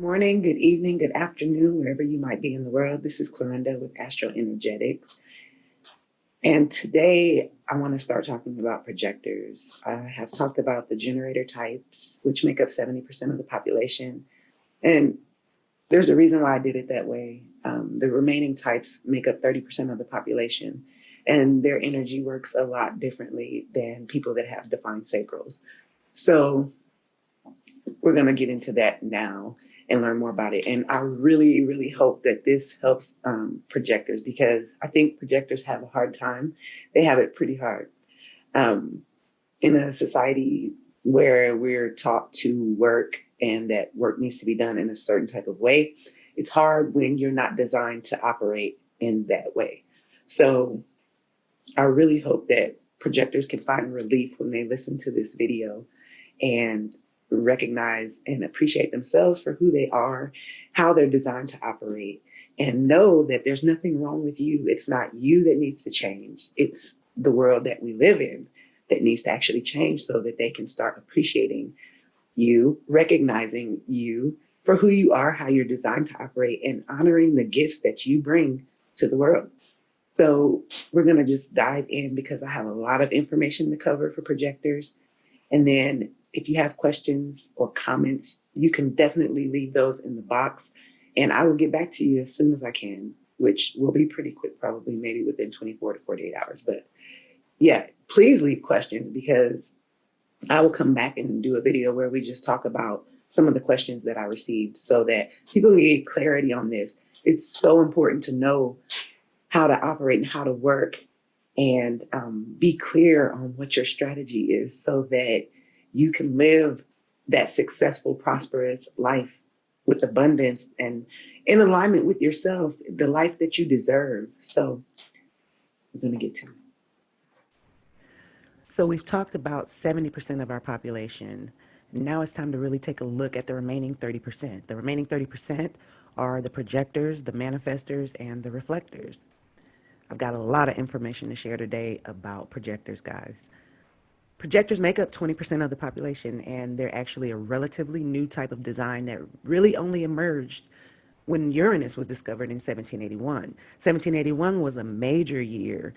Morning, good evening, good afternoon, wherever you might be in the world. This is Clarinda with Astro Energetics. And today I want to start talking about projectors. I have talked about the generator types, which make up 70% of the population. And there's a reason why I did it that way. The remaining types make up 30% of the population, and their energy works a lot differently than people that have defined sacrals. So we're going to get into that now and learn more about it. And I really, really hope that this helps projectors, because I think projectors have a hard time. They have it pretty hard. In a society where we're taught to work and that work needs to be done in a certain type of way, it's hard when you're not designed to operate in that way. So I really hope that projectors can find relief when they listen to this video and recognize and appreciate themselves for who they are, how they're designed to operate, and know that there's nothing wrong with you. It's not you that needs to change. It's the world that we live in that needs to actually change, so that they can start appreciating you, recognizing you for who you are, how you're designed to operate, and honoring the gifts that you bring to the world. So we're going to just dive in, because I have a lot of information to cover for projectors. And then if you have questions or comments, you can definitely leave those in the box, and I will get back to you as soon as I can, which will be pretty quick, probably maybe within 24 to 48 hours. But yeah, please leave questions, because I will come back and do a video where we just talk about some of the questions that I received, so that people can get clarity on this. It's so important to know how to operate and how to work, and be clear on what your strategy is, so that you can live that successful, prosperous life with abundance and in alignment with yourself, the life that you deserve. So we're going to get to it. So we've talked about 70% of our population. Now it's time to really take a look at the remaining 30%. The remaining 30% are the projectors, the manifestors, and the reflectors. I've got a lot of information to share today about projectors, guys. Projectors make up 20% of the population, and they're actually a relatively new type of design that really only emerged when Uranus was discovered in 1781. 1781 was a major year.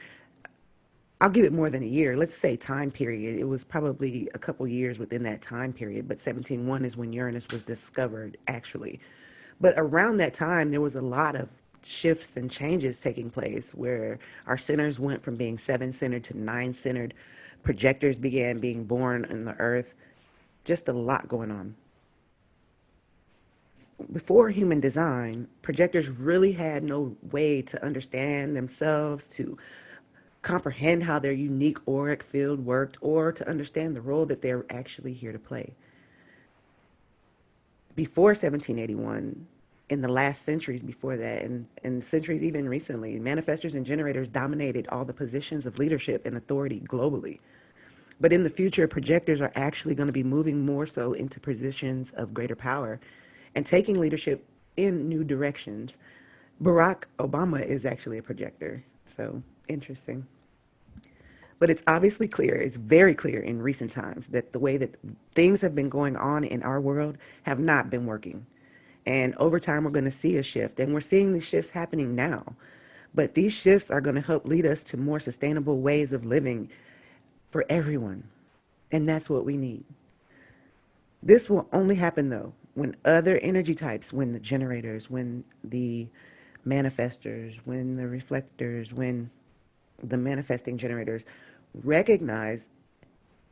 I'll give it more than a year. Let's say time period. It was probably a couple years within that time period, but 1701 is when Uranus was discovered, actually. But around that time, there was a lot of shifts and changes taking place, where our centers went from being seven-centered to nine-centered. Projectors began being born on the earth. Just a lot going on. Before human design, projectors really had no way to understand themselves, to comprehend how their unique auric field worked, or to understand the role that they're actually here to play. Before 1781, in the last centuries before that, and centuries even recently, manifestors and generators dominated all the positions of leadership and authority globally. But in the future, projectors are actually going to be moving more so into positions of greater power and taking leadership in new directions. Barack Obama is actually a projector, so interesting. But it's obviously clear, it's very clear in recent times, that the way that things have been going on in our world have not been working. And over time, we're going to see a shift, and we're seeing these shifts happening now. But these shifts are going to help lead us to more sustainable ways of living for everyone. And that's what we need. This will only happen, though, when other energy types, when the generators, when the manifestors, when the reflectors, when the manifesting generators recognize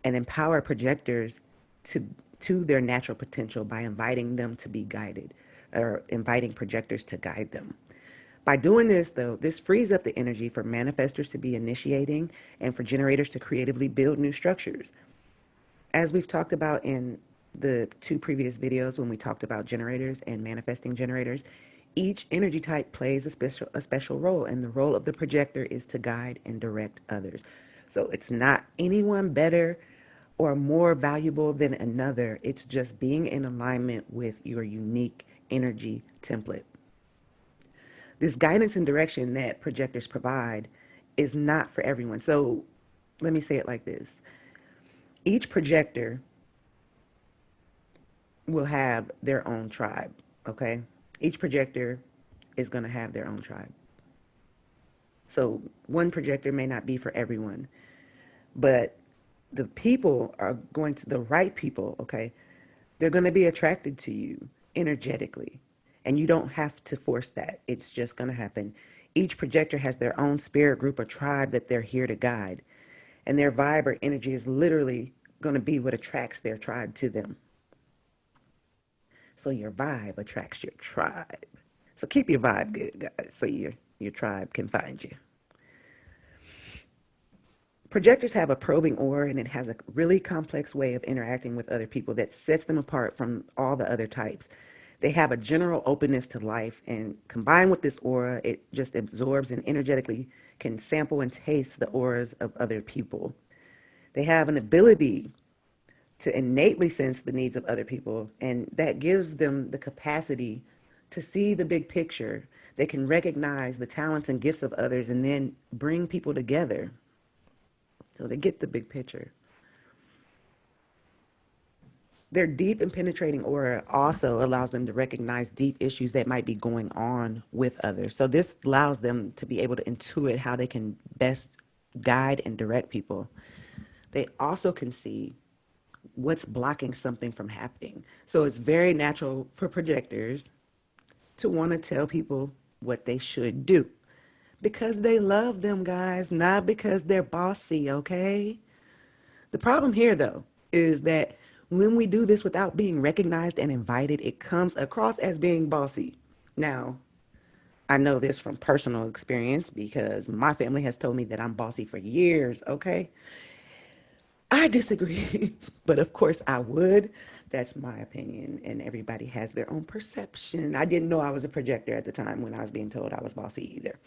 and empower projectors to their natural potential by inviting them to be guided, or inviting projectors to guide them. By doing this, though, this frees up the energy for manifestors to be initiating and for generators to creatively build new structures. As we've talked about in the two previous videos, when we talked about generators and manifesting generators, each energy type plays a special role, and the role of the projector is to guide and direct others. So it's not anyone better or more valuable than another. It's just being in alignment with your unique energy template. This guidance and direction that projectors provide is not for everyone. So let me say it like this. Each projector will have their own tribe, okay? Each projector is going to have their own tribe. So one projector may not be for everyone, but the people are going to, the right people, okay? They're going to be attracted to you energetically. And you don't have to force that. It's just going to happen. Each projector has their own spirit group or tribe that they're here to guide. And their vibe or energy is literally going to be what attracts their tribe to them. So your vibe attracts your tribe. So keep your vibe good, guys, so your tribe can find you. Projectors have a probing aura, and it has a really complex way of interacting with other people that sets them apart from all the other types. They have a general openness to life, and combined with this aura, it just absorbs and energetically can sample and taste the auras of other people. They have an ability to innately sense the needs of other people, and that gives them the capacity to see the big picture. They can recognize the talents and gifts of others and then bring people together. So they get the big picture. Their deep and penetrating aura also allows them to recognize deep issues that might be going on with others. So this allows them to be able to intuit how they can best guide and direct people. They also can see what's blocking something from happening. So it's very natural for projectors to want to tell people what they should do because they love them, guys, not because they're bossy, okay? The problem here, though, is that when we do this without being recognized and invited, it comes across as being bossy. Now, I know this from personal experience because my family has told me that I'm bossy for years, okay? I disagree, but of course I would. That's my opinion, and everybody has their own perception. I didn't know I was a projector at the time when I was being told I was bossy either.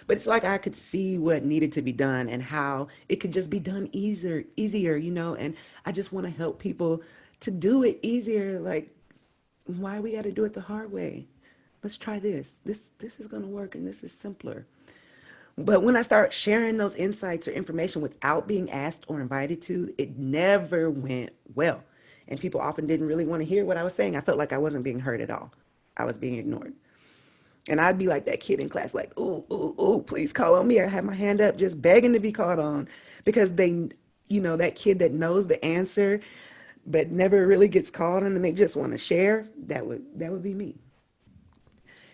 But it's like I could see what needed to be done and how it could just be done easier, and I just want to help people to do it easier. Like, why we got to do it the hard way? Let's try this. This is going to work, and this is simpler. But when I start sharing those insights or information without being asked or invited to, it never went well. And people often didn't really want to hear what I was saying. I felt like I wasn't being heard at all. I was being ignored. And I'd be like that kid in class, like, ooh, ooh, ooh, please call on me. I have my hand up, just begging to be called on because that kid that knows the answer, but never really gets called on and they just want to share, that would be me.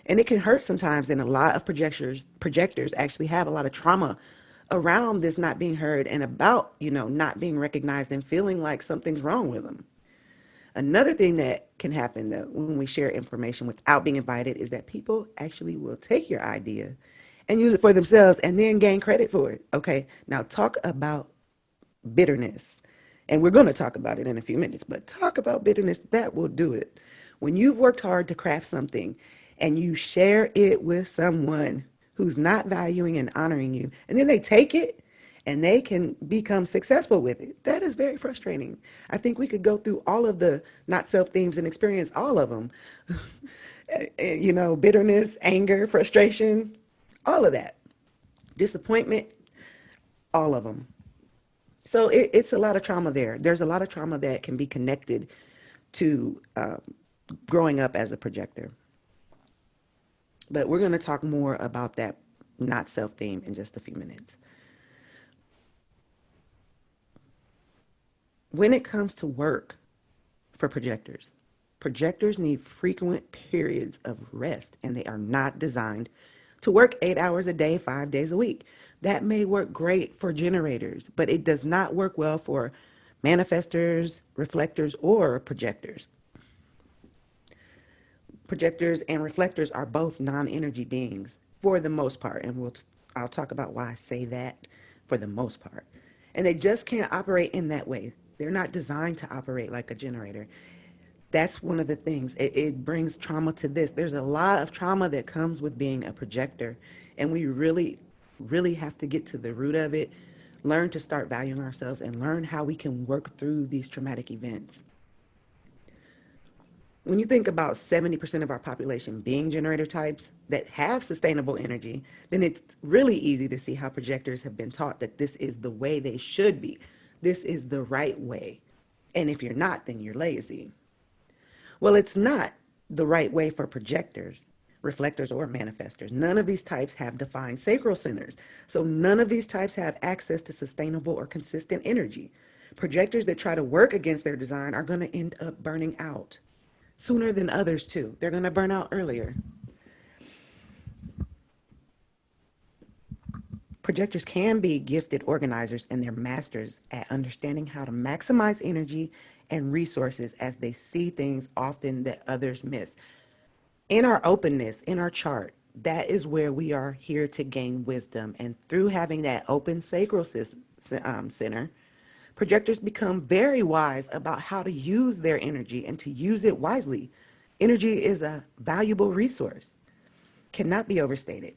And it can hurt sometimes, and a lot of projectors actually have a lot of trauma around this not being heard and about, not being recognized and feeling like something's wrong with them. Another thing that can happen though when we share information without being invited is that people actually will take your idea and use it for themselves and then gain credit for it. Okay, now talk about bitterness. And we're going to talk about it in a few minutes, but talk about bitterness, that will do it. When you've worked hard to craft something and you share it with someone who's not valuing and honoring you, and then they take it and they can become successful with it, that is very frustrating. I think we could go through all of the not self themes and experience all of them. Bitterness, anger, frustration, all of that, disappointment, all of them. So it's a lot of trauma there. There's a lot of trauma that can be connected to growing up as a projector. But we're going to talk more about that not self theme in just a few minutes. When it comes to work for projectors, projectors need frequent periods of rest, and they are not designed to work 8 hours a day, 5 days a week. That may work great for generators, but it does not work well for manifestors, reflectors, or projectors. Projectors and reflectors are both non-energy beings for the most part, and I'll talk about why I say that for the most part. And they just can't operate in that way. They're not designed to operate like a generator. That's one of the things. It brings trauma to this. There's a lot of trauma that comes with being a projector, and we really, really have to get to the root of it, learn to start valuing ourselves, and learn how we can work through these traumatic events. When you think about 70% of our population being generator types that have sustainable energy, then it's really easy to see how projectors have been taught that this is the way they should be. This is the right way. And if you're not, then you're lazy. Well, it's not. the right way for projectors, reflectors, or manifestors. None of these types have defined sacral centers. So none of these types have access to sustainable or consistent energy. Projectors that try to work against their design are going to end up burning out sooner than others, too. They're going to burn out earlier. Projectors can be gifted organizers, and they're masters at understanding how to maximize energy and resources as they see things often that others miss. In our openness, in our chart, that is where we are here to gain wisdom. And through having that open sacral center, projectors become very wise about how to use their energy and to use it wisely. Energy is a valuable resource, cannot be overstated.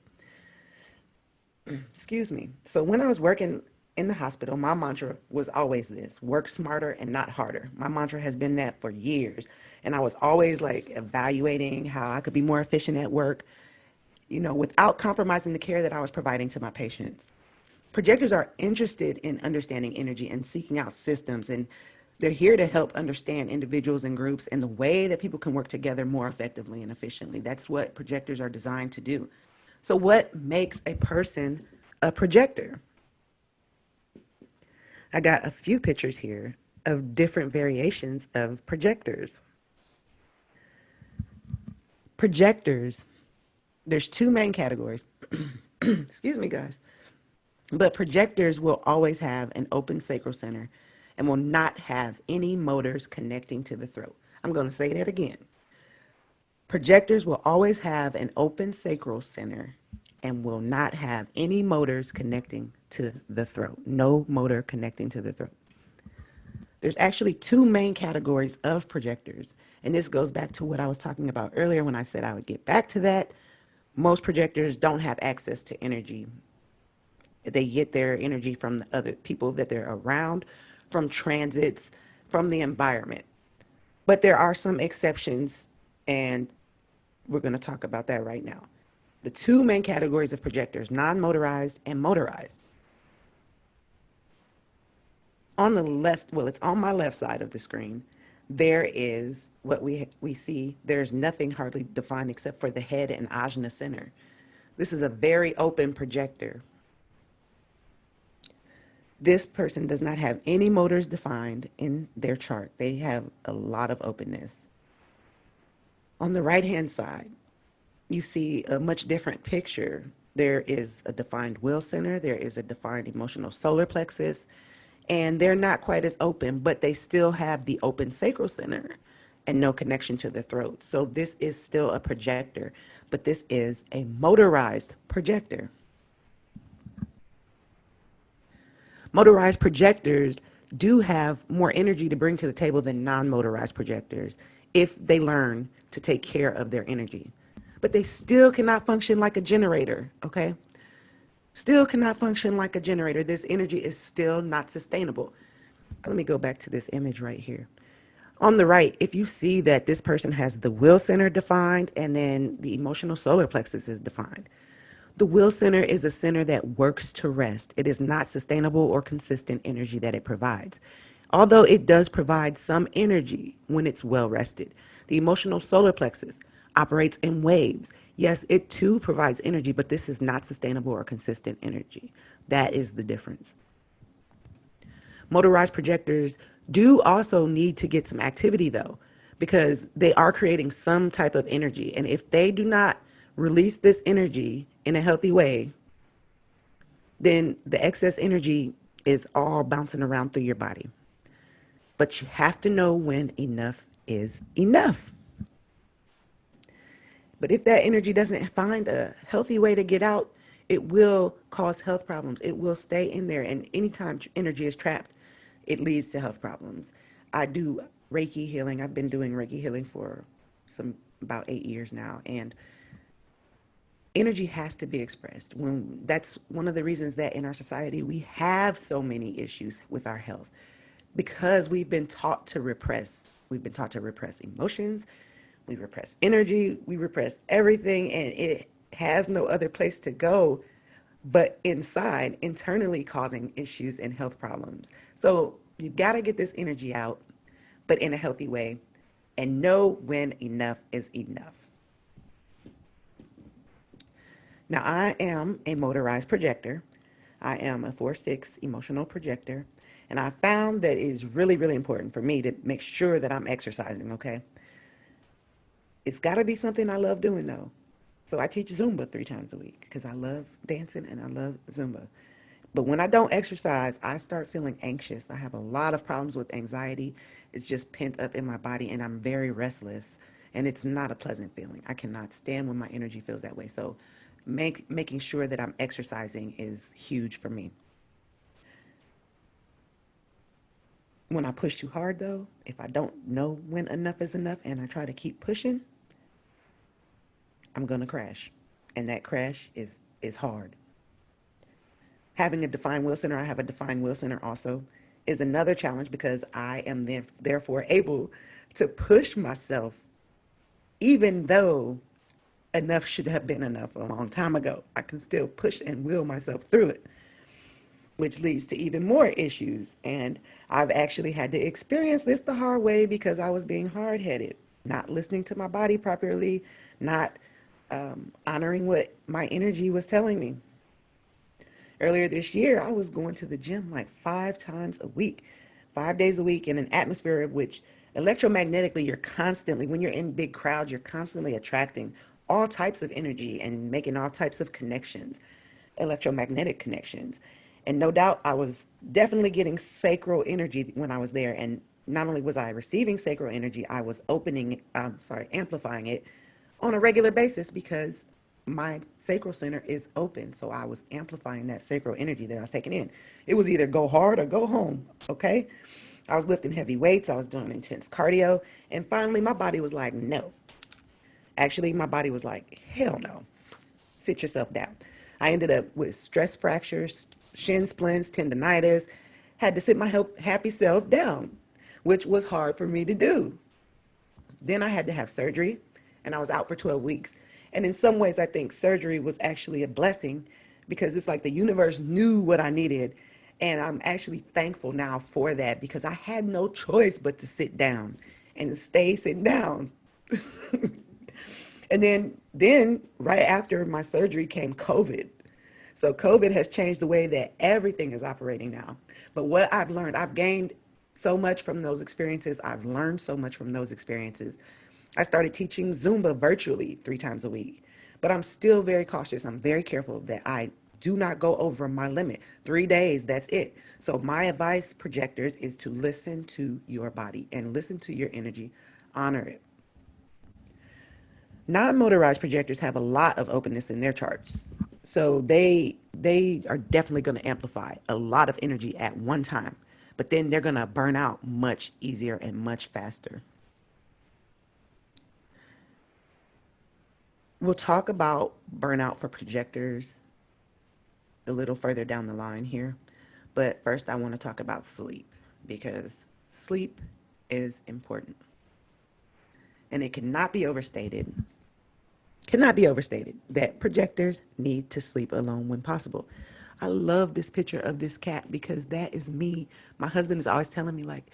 Excuse me. So when I was working in the hospital, my mantra was always this: work smarter and not harder. My mantra has been that for years. And I was always like evaluating how I could be more efficient at work, without compromising the care that I was providing to my patients. Projectors are interested in understanding energy and seeking out systems, and they're here to help understand individuals and groups and the way that people can work together more effectively and efficiently. That's what projectors are designed to do. So, what makes a person a projector? I got a few pictures here of different variations of projectors. Projectors, there's two main categories. Excuse me, guys. But projectors will always have an open sacral center and will not have any motors connecting to the throat. I'm going to say that again. Projectors will always have an open sacral center and will not have any motors connecting to the throat. No motor connecting to the throat. There's actually two main categories of projectors, and this goes back to what I was talking about earlier when I said I would get back to that. Most projectors don't have access to energy. They get their energy from the other people that they're around, from transits, from the environment. But there are some exceptions, and we're going to talk about that right now. The two main categories of projectors: non-motorized and motorized. On the left, well, it's on my left side of the screen, there is what we see. There's nothing hardly defined except for the head and ajna center. This is a very open projector. This person does not have any motors defined in their chart. They have a lot of openness. On the right-hand side, you see a much different picture. There is a defined will center, there is a defined emotional solar plexus, and they're not quite as open, but they still have the open sacral center and no connection to the throat. So this is still a projector, but this is a motorized projector. Motorized projectors do have more energy to bring to the table than non-motorized projectors if they learn to take care of their energy. But they still cannot function like a generator, okay? Still cannot function like a generator. This energy is still not sustainable. Let me go back to this image right here. On the right, if you see that this person has the will center defined and then the emotional solar plexus is defined. The will center is a center that works to rest. It is not sustainable or consistent energy that it provides, although it does provide some energy when it's well rested. The emotional solar plexus operates in waves. Yes, it too provides energy, but this is not sustainable or consistent energy. That is the difference. Motorized projectors do also need to get some activity though, because they are creating some type of energy. And if they do not release this energy in a healthy way, then the excess energy is all bouncing around through your body. But you have to know when enough is enough. But if that energy doesn't find a healthy way to get out, it will cause health problems. It will stay in there. And anytime energy is trapped, it leads to health problems. I do Reiki healing. I've been doing Reiki healing for about 8 years now. And energy has to be expressed. That's one of the reasons that in our society we have so many issues with our health, because we've been taught to repress. We've been taught to repress emotions, we repress energy, we repress everything, and it has no other place to go but inside, internally causing issues and health problems. So you got to get this energy out, but in a healthy way. and know when enough is enough. Now, I am a motorized projector. I am a 4/6 emotional projector. And I found that it is really, really important for me to make sure that I'm exercising, okay? It's got to be something I love doing, though. So I teach Zumba 3 times a week because I love dancing and I love Zumba. But when I don't exercise, I start feeling anxious. I have a lot of problems with anxiety. It's just pent up in my body and I'm very restless. And it's not a pleasant feeling. I cannot stand when my energy feels that way. So making sure that I'm exercising is huge for me. When I push too hard, though, if I don't know when enough is enough and I try to keep pushing, I'm going to crash. And that crash is hard. Having a defined will center, I have a defined will center also, is another challenge because I am then therefore able to push myself even though enough should have been enough a long time ago. I can still push and will myself through it, which leads to even more issues. And I've actually had to experience this the hard way because I was being hard headed, not listening to my body properly, not honoring what my energy was telling me. Earlier this year, I was going to the gym like 5 times a week, 5 days a week in an atmosphere of which electromagnetically you're constantly, when you're in big crowds, you're constantly attracting all types of energy and making all types of connections, electromagnetic connections. And no doubt I was definitely getting sacral energy when I was there. And not only was I receiving sacral energy, I was amplifying it on a regular basis because my sacral center is open. So I was amplifying that sacral energy that I was taking in. It was either go hard or go home. Okay. I was lifting heavy weights. I was doing intense cardio. And finally, my body was like, no. Actually, my body was like, hell no. Sit yourself down. I ended up with stress fractures, shin splints, tendonitis, had to sit my happy self down, which was hard for me to do. Then I had to have surgery, and I was out for 12 weeks. And in some ways, I think surgery was actually a blessing because it's like the universe knew what I needed. And I'm actually thankful now for that because I had no choice but to sit down and stay sitting down. And then right after my surgery came COVID. So COVID has changed the way that everything is operating now. But what I've learned, I've gained so much from those experiences. I've learned so much from those experiences. I started teaching Zumba virtually 3 times a week, but I'm still very cautious. I'm very careful that I do not go over my limit. 3 days, that's it. So my advice, projectors, is to listen to your body and listen to your energy, honor it. Non-motorized projectors have a lot of openness in their charts. So they are definitely going to amplify a lot of energy at one time, but then they're going to burn out much easier and much faster. We'll talk about burnout for projectors a little further down the line here, but first I want to talk about sleep because sleep is important and it cannot be overstated that projectors need to sleep alone when possible. I love this picture of this cat because that is me. My husband is always telling me like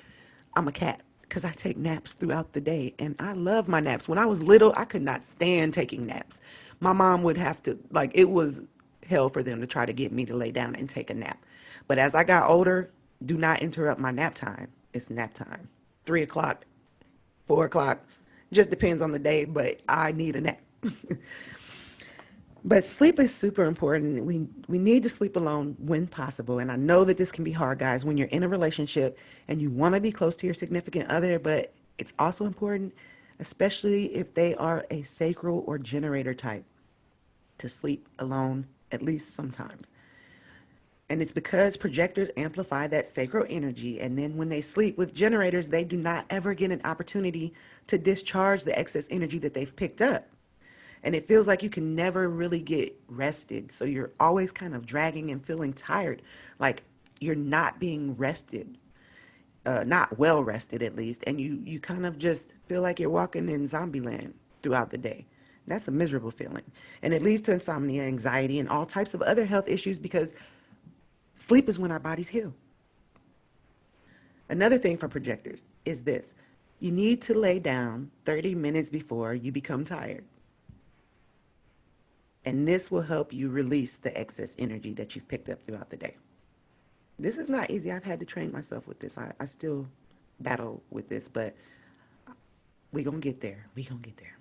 I'm a cat because I take naps throughout the day and I love my naps. When I was little, I could not stand taking naps. My mom would have to like it was hell for them to try to get me to lay down and take a nap. But as I got older, do not interrupt my nap time. It's nap time. 3 o'clock, 4 o'clock, just depends on the day, but I need a nap. But sleep is super important. We need to sleep alone when possible. And I know that this can be hard, guys, when you're in a relationship and you want to be close to your significant other, but it's also important, especially if they are a sacral or generator type, to sleep alone at least sometimes. And it's because projectors amplify that sacral energy. And then when they sleep with generators, they do not ever get an opportunity to discharge the excess energy that they've picked up. And it feels like you can never really get rested. So you're always kind of dragging and feeling tired, like you're not being rested, not well rested at least. And you kind of just feel like you're walking in zombie land throughout the day. That's a miserable feeling. And it leads to insomnia, anxiety, and all types of other health issues because sleep is when our bodies heal. Another thing for projectors is this. You need to lay down 30 minutes before you become tired. And this will help you release the excess energy that you've picked up throughout the day. This is not easy. I've had to train myself with this. I still battle with this, but we're going to get there. We're going to get there.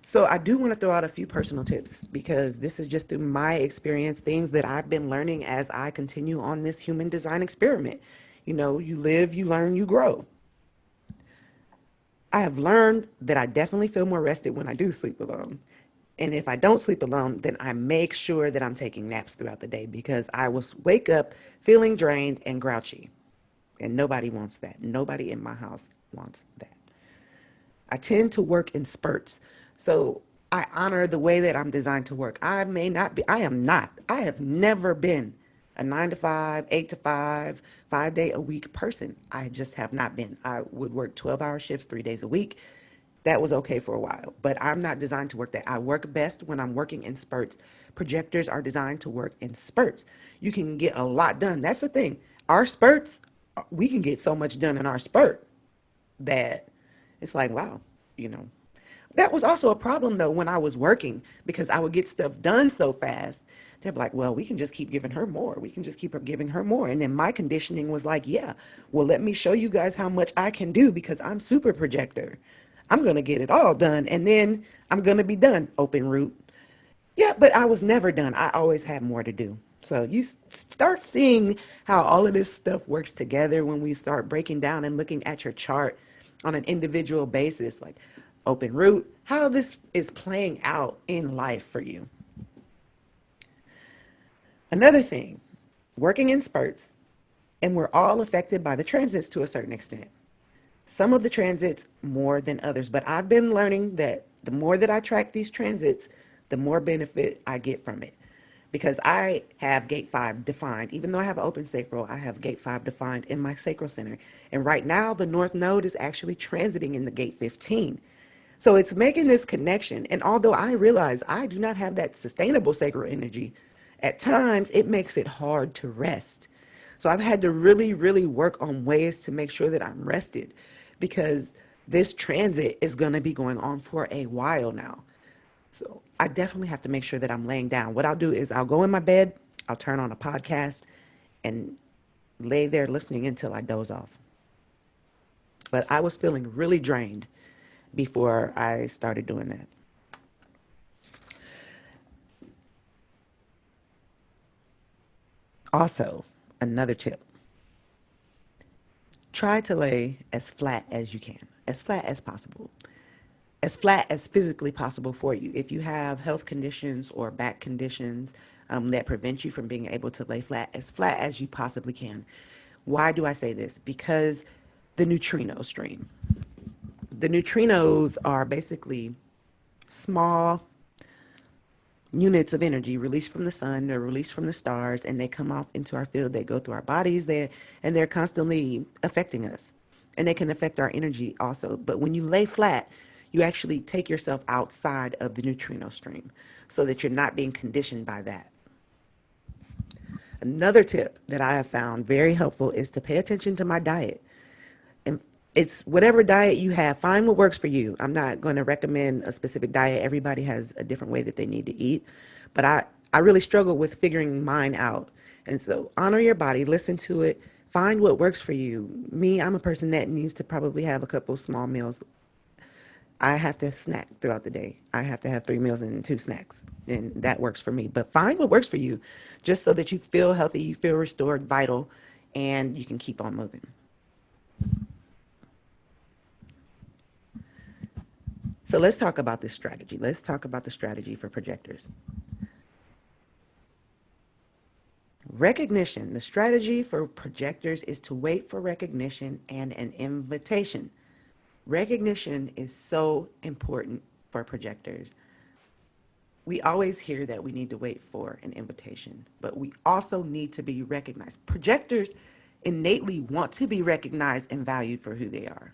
So I do want to throw out a few personal tips because this is just through my experience, things that I've been learning as I continue on this human design experiment. You know, you live, you learn, you grow. I have learned that I definitely feel more rested when I do sleep alone. And if I don't sleep alone, then I make sure that I'm taking naps throughout the day because I will wake up feeling drained and grouchy. And nobody wants that. Nobody in my house wants that. I tend to work in spurts. So I honor the way that I'm designed to work. I have never been a 9 to 5, 8 to 5, 5 day a week person. I just have not been. I would work 12-hour shifts 3 days a week. That was okay for a while, but I'm not designed to work that. I work best when I'm working in spurts. Projectors are designed to work in spurts. You can get a lot done. That's the thing. Our spurts, we can get so much done in our spurt that it's like, wow, you know. That was also a problem though when I was working because I would get stuff done so fast. They're like, well, we can just keep giving her more. We can just keep giving her more. And then my conditioning was like, yeah, well, let me show you guys how much I can do because I'm super projector. I'm going to get it all done and then I'm going to be done. Open root. Yeah, but I was never done. I always had more to do. So you start seeing how all of this stuff works together when we start breaking down and looking at your chart on an individual basis, like open root, how this is playing out in life for you. Another thing, working in spurts, and we're all affected by the transits to a certain extent. Some of the transits more than others, but I've been learning that the more that I track these transits, the more benefit I get from it. Because I have gate 5 defined, even though I have an open sacral, I have gate 5 defined in my sacral center. And right now, the North Node is actually transiting in the gate 15. So it's making this connection. And although I realize I do not have that sustainable sacral energy, at times it makes it hard to rest. So I've had to really, really work on ways to make sure that I'm rested because this transit is going to be going on for a while now. So I definitely have to make sure that I'm laying down. What I'll do is I'll go in my bed, I'll turn on a podcast and lay there listening until I doze off. But I was feeling really drained before I started doing that. Also, another tip. Try to lay as flat as you can, as flat as possible, as flat as physically possible for you. If you have health conditions or back conditions that prevent you from being able to lay flat as you possibly can. Why do I say this? Because the neutrino stream. The neutrinos are basically small units of energy released from the sun, they're released from the stars, and they come off into our field. They go through our bodies, and they're constantly affecting us. And they can affect our energy also. But when you lay flat, you actually take yourself outside of the neutrino stream so that you're not being conditioned by that. Another tip that I have found very helpful is to pay attention to my diet. And it's whatever diet you have, find what works for you. I'm not going to recommend a specific diet. Everybody has a different way that they need to eat. But I really struggle with figuring mine out. And so honor your body, listen to it, find what works for you. Me, I'm a person that needs to probably have a couple small meals. I have to snack throughout the day. I have to have 3 meals and 2 snacks, and that works for me. But find what works for you, just so that you feel healthy, you feel restored, vital, and you can keep on moving. So let's talk about this strategy. Let's talk about the strategy for projectors. Recognition. The strategy for projectors is to wait for recognition and an invitation. Recognition is so important for projectors. We always hear that we need to wait for an invitation, but we also need to be recognized. Projectors innately want to be recognized and valued for who they are.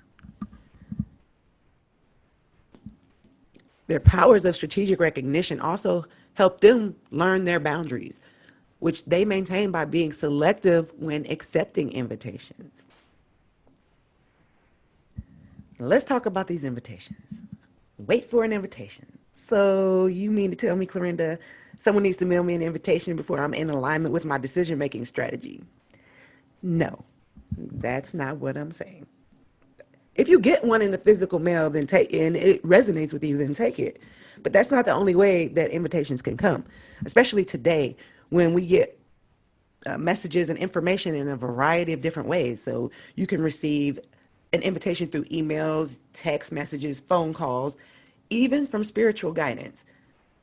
Their powers of strategic recognition also help them learn their boundaries, which they maintain by being selective when accepting invitations. Let's talk about these invitations. Wait for an invitation. So you mean to tell me, Clarinda, someone needs to mail me an invitation before I'm in alignment with my decision-making strategy? No, that's not what I'm saying. If you get one in the physical mail, then take and it resonates with you, then take it. But that's not the only way that invitations can come, especially today when we get messages and information in a variety of different ways. So you can receive an invitation through emails, text messages, phone calls, even from spiritual guidance.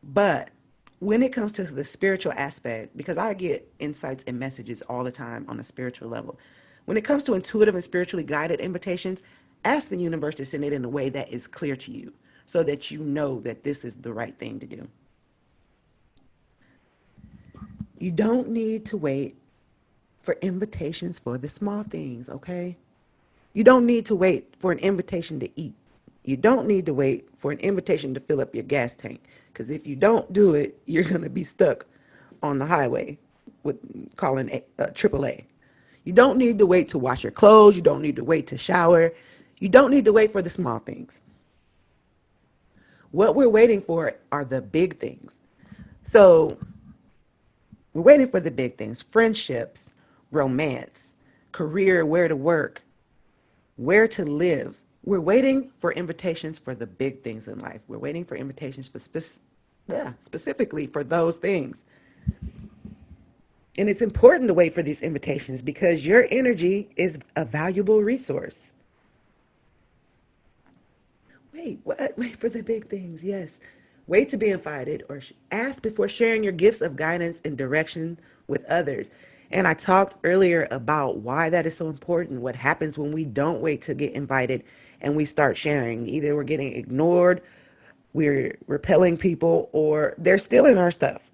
But when it comes to the spiritual aspect, because I get insights and messages all the time on a spiritual level, when it comes to intuitive and spiritually guided invitations, ask the universe to send it in a way that is clear to you so that you know that this is the right thing to do. You don't need to wait for invitations for the small things, okay? You don't need to wait for an invitation to eat. You don't need to wait for an invitation to fill up your gas tank. Because if you don't do it, you're going to be stuck on the highway with calling AAA. You don't need to wait to wash your clothes. You don't need to wait to shower. You don't need to wait for the small things. What we're waiting for are the big things. So we're waiting for the big things: friendships, romance, career, where to work, where to live. We're waiting for invitations for the big things in life. We're waiting for invitations for specifically for those things. And it's important to wait for these invitations because your energy is a valuable resource. Wait, what? Wait for the big things, yes. Wait to be invited or ask before sharing your gifts of guidance and direction with others. And I talked earlier about why that is so important, what happens when we don't wait to get invited and we start sharing. Either we're getting ignored, we're repelling people, or they're stealing our stuff.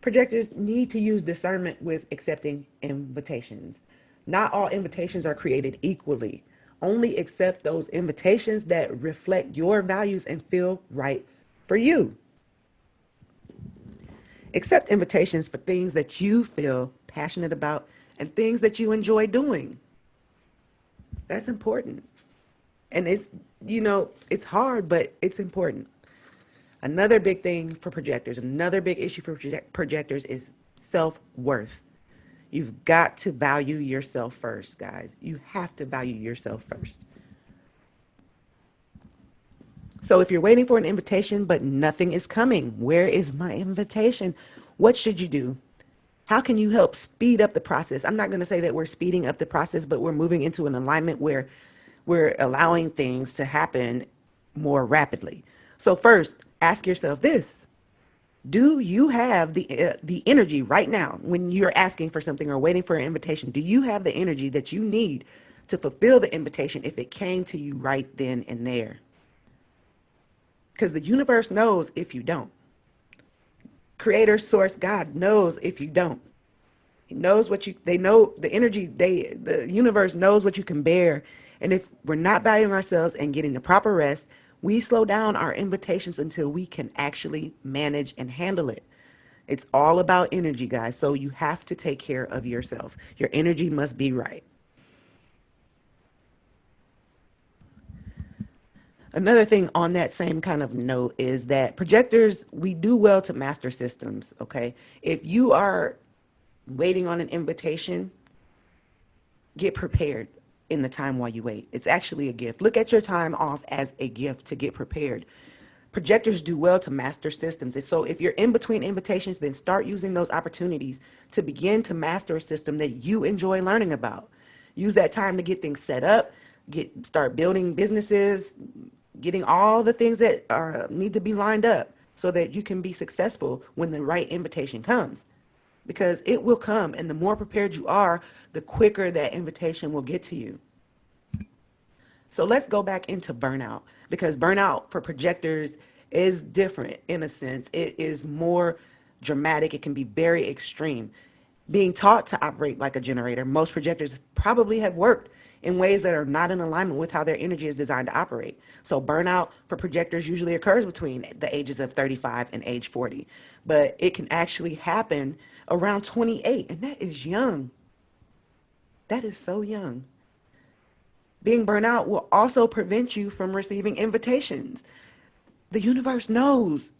Projectors need to use discernment with accepting invitations. Not all invitations are created equally. Only accept those invitations that reflect your values and feel right for you. Accept invitations for things that you feel passionate about and things that you enjoy doing. That's important. And it's hard, but it's important. Another big thing for projectors, another big issue for projectors is self-worth. You've got to value yourself first, guys. You have to value yourself first. So if you're waiting for an invitation, but nothing is coming, where is my invitation? What should you do? How can you help speed up the process? I'm not going to say that we're speeding up the process, but we're moving into an alignment where we're allowing things to happen more rapidly. So first, ask yourself this: do you have the energy right now when you're asking for something or waiting for an invitation? Do you have the energy that you need to fulfill the invitation if it came to you right then and there? Because the universe knows if you don't. Creator, source, God knows if you don't. He knows they know the energy, the universe knows what you can bear. And if we're not valuing ourselves and getting the proper rest, we slow down our invitations until we can actually manage and handle it. It's all about energy, guys. So you have to take care of yourself. Your energy must be right. Another thing on that same kind of note is that projectors, we do well to master systems, okay? If you are waiting on an invitation, get prepared in the time while you wait. It's actually a gift. Look at your time off as a gift to get prepared. Projectors do well to master systems. And so if you're in between invitations, then start using those opportunities to begin to master a system that you enjoy learning about. Use that time to get things set up, start building businesses, getting all the things that need to be lined up so that you can be successful when the right invitation comes. Because it will come, and the more prepared you are, the quicker that invitation will get to you. So let's go back into burnout, because burnout for projectors is different in a sense. It is more dramatic. It can be very extreme. Being taught to operate like a generator, most projectors probably have worked in ways that are not in alignment with how their energy is designed to operate. So burnout for projectors usually occurs between the ages of 35 and age 40, but it can actually happen around 28, and that is young. That is so young. Being burnout will also prevent you from receiving invitations. The universe knows.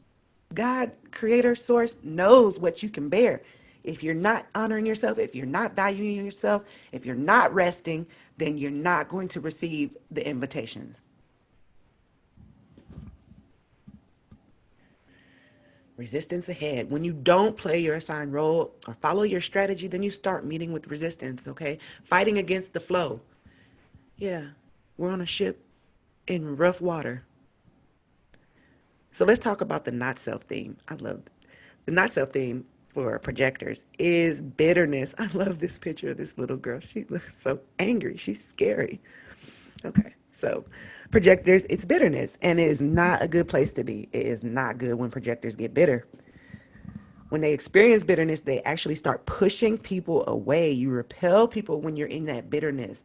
God, creator, source knows what you can bear. If you're not honoring yourself, if you're not valuing yourself, if you're not resting, then you're not going to receive the invitations. Resistance ahead. When you don't play your assigned role or follow your strategy, then you start meeting with resistance, okay? Fighting against the flow. Yeah, we're on a ship in rough water. So let's talk about the not self theme. I love the not self theme for projectors is bitterness. I love this picture of this little girl. She looks so angry. She's scary. Okay. So projectors, it's bitterness, and it is not a good place to be. It is not good when projectors get bitter. When they experience bitterness, they actually start pushing people away. You repel people when you're in that bitterness.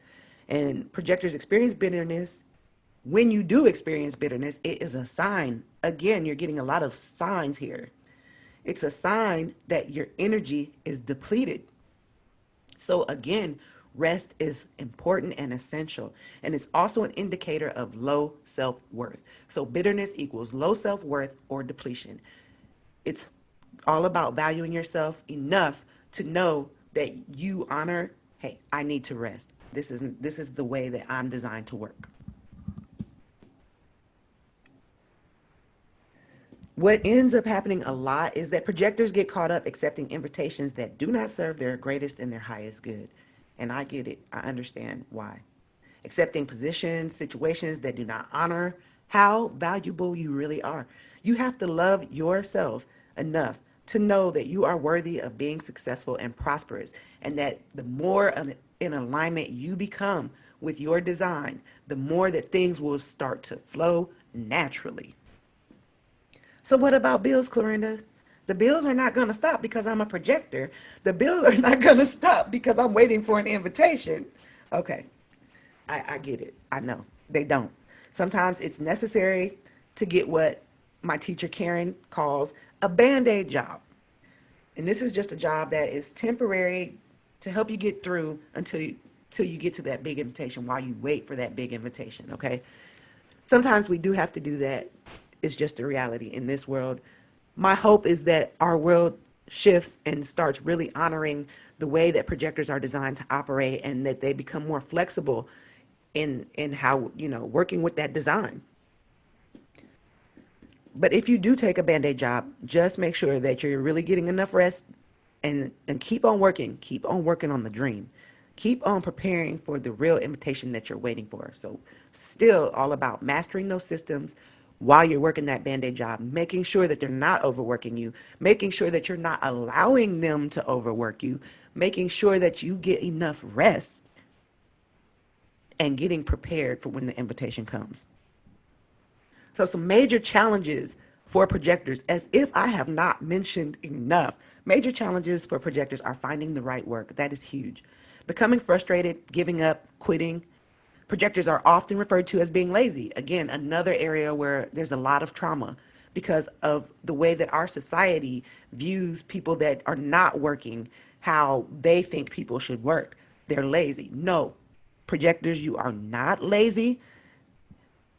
And projectors experience bitterness. When you do experience bitterness, it is a sign. Again, you're getting a lot of signs here. It's a sign that your energy is depleted. So, again, rest is important and essential. And it's also an indicator of low self worth. So, bitterness equals low self worth or depletion. It's all about valuing yourself enough to know that you honor, hey, I need to rest. This is the way that I'm designed to work. What ends up happening a lot is that projectors get caught up accepting invitations that do not serve their greatest and their highest good. And I get it. I understand why. Accepting positions, situations that do not honor how valuable you really are. You have to love yourself enough to know that you are worthy of being successful and prosperous, and that the more in alignment you become with your design, the more that things will start to flow naturally. So what about bills, Clarinda? The bills are not going to stop because I'm a projector. The bills are not going to stop because I'm waiting for an invitation. Okay, I get it. I know. They don't. Sometimes it's necessary to get what my teacher Karen calls a band-aid job. And this is just a job that is temporary to help you get through until you get to that big invitation while you wait for that big invitation, okay? Sometimes we do have to do that. It's just a reality in this world. My hope is that our world shifts and starts really honoring the way that projectors are designed to operate, and that they become more flexible in how, working with that design. But if you do take a band-aid job, just make sure that you're really getting enough rest, and keep on working on the dream. Keep on preparing for the real invitation that you're waiting for. So still all about mastering those systems while you're working that band-aid job, making sure that they're not overworking you, making sure that you're not allowing them to overwork you, making sure that you get enough rest, and getting prepared for when the invitation comes. So, some major challenges for projectors, as if I have not mentioned enough, major challenges for projectors are finding the right work. That is huge. Becoming frustrated, giving up, quitting. Projectors are often referred to as being lazy. Again, another area where there's a lot of trauma because of the way that our society views people that are not working, how they think people should work. They're lazy. No, projectors, you are not lazy.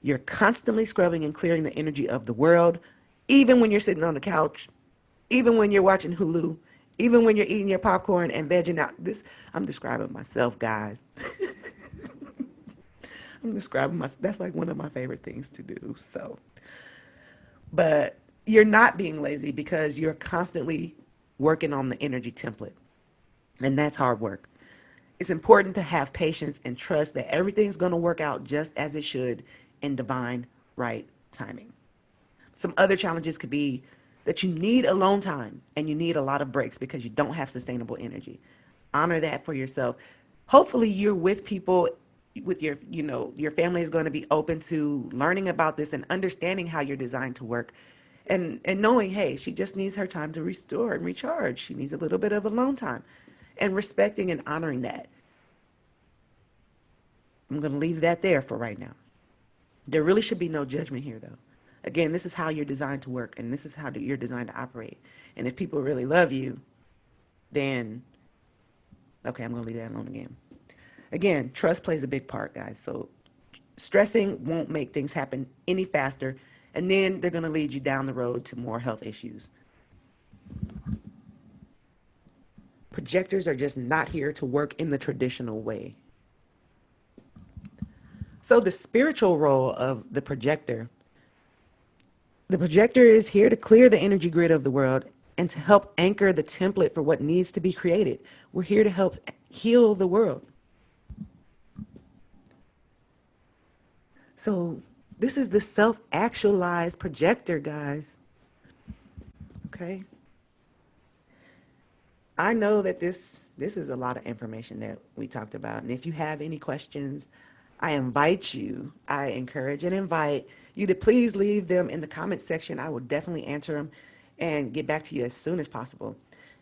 You're constantly scrubbing and clearing the energy of the world, even when you're sitting on the couch, even when you're watching Hulu, even when you're eating your popcorn and vegging out. This I'm describing myself, guys. I'm describing my that's like one of my favorite things to do. So, but you're not being lazy because you're constantly working on the energy template. And that's hard work. It's important to have patience and trust that everything's going to work out just as it should in divine right timing. Some other challenges could be that you need alone time and you need a lot of breaks because you don't have sustainable energy. Honor that for yourself. Hopefully you're with people with your family is going to be open to learning about this and understanding how you're designed to work, and knowing, hey, she just needs her time to restore and recharge. She needs a little bit of alone time, and respecting and honoring that. I'm going to leave that there for right now. There really should be no judgment here, though. Again, this is how you're designed to work, and this is how you're designed to operate. And if people really love you, then, okay, I'm going to leave that alone again. Again, trust plays a big part, guys. So stressing won't make things happen any faster, and then they're going to lead you down the road to more health issues. Projectors are just not here to work in the traditional way. So the spiritual role of the projector is here to clear the energy grid of the world and to help anchor the template for what needs to be created. We're here to help heal the world. So this is the self-actualized projector, guys. Okay. I know that this is a lot of information that we talked about. And if you have any questions, I encourage and invite you to please leave them in the comment section. I will definitely answer them and get back to you as soon as possible.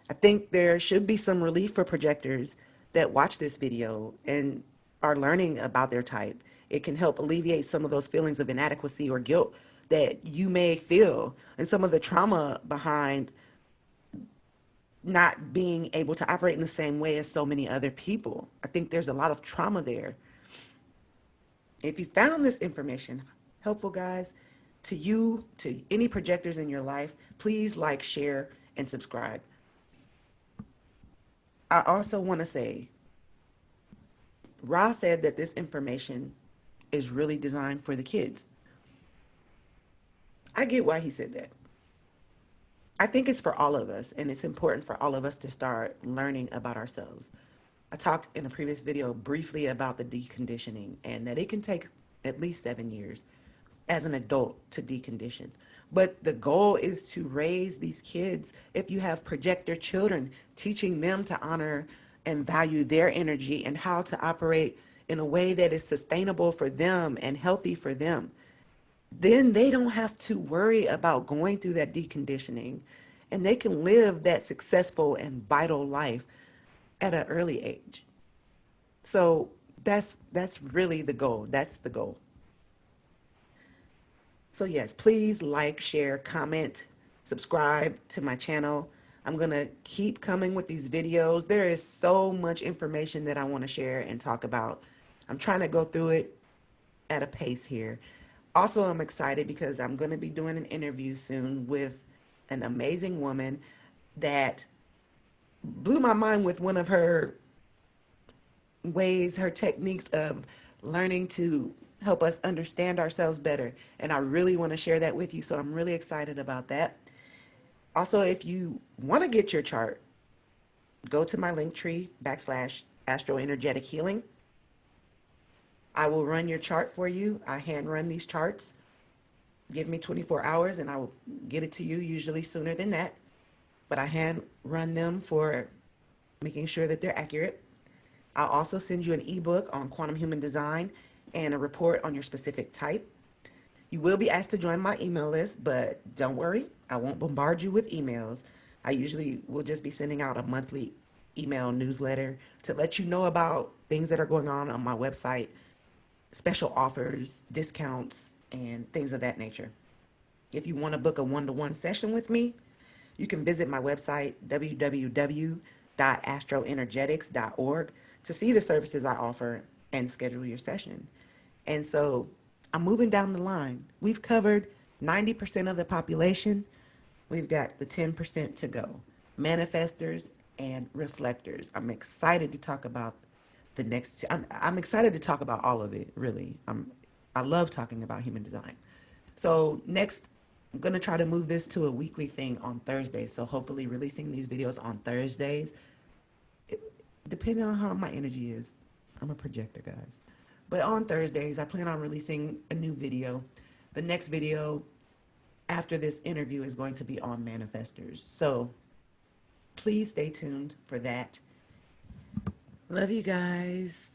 I think there should be some relief for projectors that watch this video and are learning about their type. It can help alleviate some of those feelings of inadequacy or guilt that you may feel and some of the trauma behind not being able to operate in the same way as so many other people. I think there's a lot of trauma there. If you found this information helpful, guys, to you, to any projectors in your life, please like, share, and subscribe. I also want to say, Ra said that this information is really designed for the kids. I get why he said that. I think it's for all of us, and it's important for all of us to start learning about ourselves. I talked in a previous video briefly about the deconditioning and that it can take at least 7 years as an adult to decondition. But the goal is to raise these kids, if you have projector children, teaching them to honor and value their energy and how to operate in a way that is sustainable for them and healthy for them. Then they don't have to worry about going through that deconditioning and they can live that successful and vital life at an early age. So that's really the goal. That's the goal. So yes, please like, share, comment, subscribe to my channel. I'm going to keep coming with these videos. There is so much information that I want to share and talk about. I'm trying to go through it at a pace here. Also, I'm excited because I'm going to be doing an interview soon with an amazing woman that blew my mind with one of her ways, her techniques of learning to help us understand ourselves better. And I really want to share that with you. So I'm really excited about that. Also, if you want to get your chart, go to my link tree /astroenergetic healing. I will run your chart for you. I hand run these charts. Give me 24 hours and I will get it to you, usually sooner than that. But I hand run them for making sure that they're accurate. I'll also send you an ebook on quantum human design and a report on your specific type. You will be asked to join my email list, but don't worry, I won't bombard you with emails. I usually will just be sending out a monthly email newsletter to let you know about things that are going on my website, special offers, discounts, and things of that nature. If you want to book a one-to-one session with me, you can visit my website, www.astroenergetics.org, to see the services I offer and schedule your session. And so I'm moving down the line. We've covered 90% of the population. We've got the 10% to go. Manifestors and reflectors. I'm excited to talk about the next two. I'm excited to talk about all of it, really. I love talking about human design. So next, I'm going to try to move this to a weekly thing on Thursdays. So hopefully releasing these videos on Thursdays, depending on how my energy is. I'm a projector, guys. But on Thursdays, I plan on releasing a new video. The next video after this interview is going to be on manifestors. So please stay tuned for that. Love you guys.